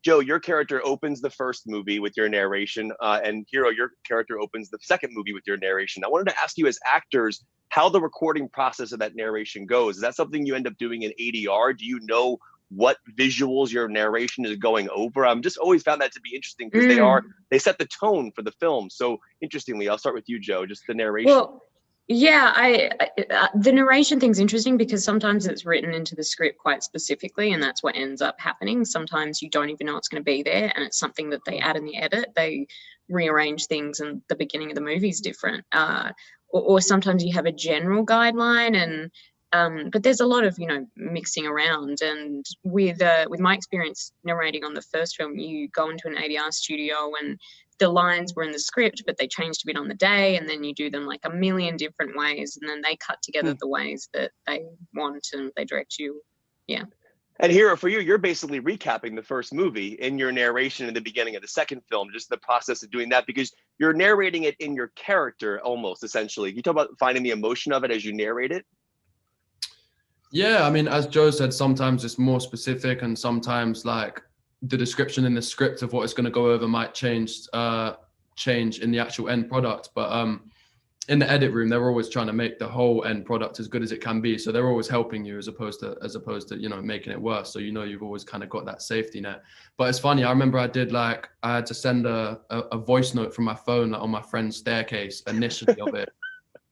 Joe, your character opens the first movie with your narration, and Hero, your character opens the second movie with your narration. I wanted to ask you, as actors, how the recording process of that narration goes. Is that something you end up doing in ADR? Do you know what visuals your narration is going over? I'm just always found that to be interesting because they set the tone for the film. So interestingly, I'll start with you, Joe, just the narration. Well, yeah, the narration thing's interesting because sometimes it's written into the script quite specifically, and that's what ends up happening. Sometimes you don't even know it's going to be there, and it's something that they add in the edit. They rearrange things, and the beginning of the movie is different. Or sometimes you have a general guideline, and but there's a lot of mixing around. And with my experience narrating on the first film, you go into an ADR studio and the lines were in the script, but they changed a bit on the day, and then you do them like a million different ways, and then they cut together the ways that they want, and they direct you. Yeah. And Hero, for you, you're basically recapping the first movie in your narration in the beginning of the second film, just the process of doing that, because you're narrating it in your character almost, essentially. Can you talk about finding the emotion of it as you narrate it? Yeah, I mean, as Joe said, sometimes it's more specific, and sometimes like the description in the script of what it's going to go over might change in the actual end product. But in the edit room, they're always trying to make the whole end product as good as it can be. So they're always helping you as opposed to making it worse. So you've always kind of got that safety net. But it's funny, I remember I had to send a voice note from my phone on my friend's staircase initially of it.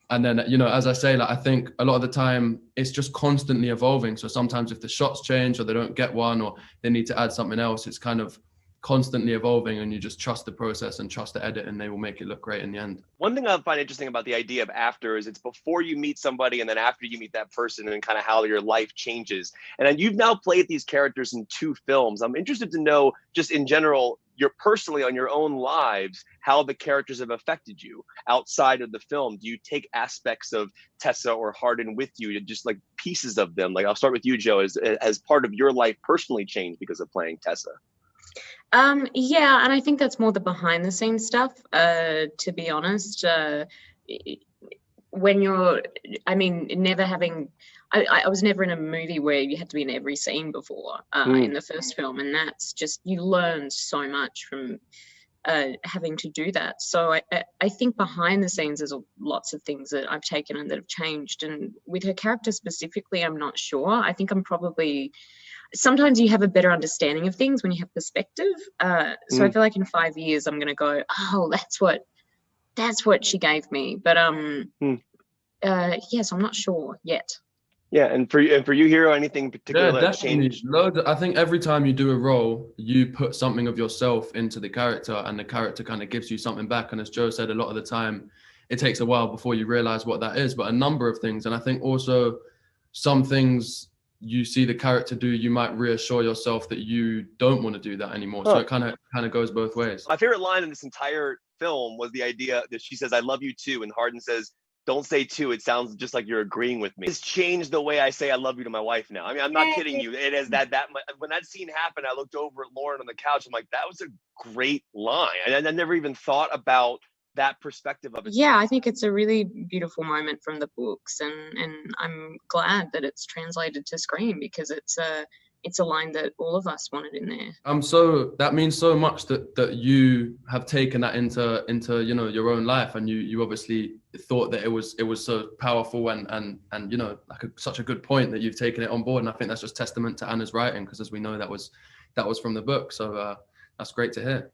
And then, as I say, I think a lot of the time it's just constantly evolving. So sometimes if the shots change or they don't get one or they need to add something else, it's kind of constantly evolving, and you just trust the process and trust the edit, and they will make it look great in the end. One thing I find interesting about the idea of after is it's before you meet somebody and then after you meet that person, and kind of how your life changes. And then you've now played these characters in 2 films. I'm interested to know, just in general, you're personally on your own lives, how the characters have affected you outside of the film. Do you take aspects of Tessa or Hardin with you, just like pieces of them? Like, I'll start with you, Joe, as part of your life personally changed because of playing Tessa? Yeah, and I think that's more the behind the scenes stuff, to be honest. When I was never in a movie where you had to be in every scene before in the first film, and that's just, you learn so much from having to do that. So I think behind the scenes there's lots of things that I've taken and that have changed, and with her character specifically, I'm not sure. I think I'm probably, sometimes you have a better understanding of things when you have perspective. So I feel like in 5 years I'm going to go, oh, that's what she gave me. But yes, I'm not sure yet. Yeah, and for you, Hero, anything particular that changed? I think every time you do a role, you put something of yourself into the character, and the character kind of gives you something back. And as Joe said, a lot of the time, it takes a while before you realize what that is. But a number of things, and I think also some things you see the character do, you might reassure yourself that you don't want to do that anymore. So it kind of goes both ways. My favorite line in this entire film was the idea that she says, "I love you too," and Hardin says, "Don't say too, it sounds just like you're agreeing with me." It's changed the way I say I love you to my wife now. I mean, I'm not kidding you. It is that when that scene happened, I looked over at Lauren on the couch. I'm like, that was a great line. And I never even thought about that perspective of it. Yeah, I think it's a really beautiful moment from the books, and I'm glad that it's translated to screen, because it's a line that all of us wanted in there. So that means so much that you have taken that into your own life, and you obviously thought that it was so powerful and like such a good point that you've taken it on board. And I think that's just testament to Anna's writing, because as we know, that was from the book. So that's great to hear.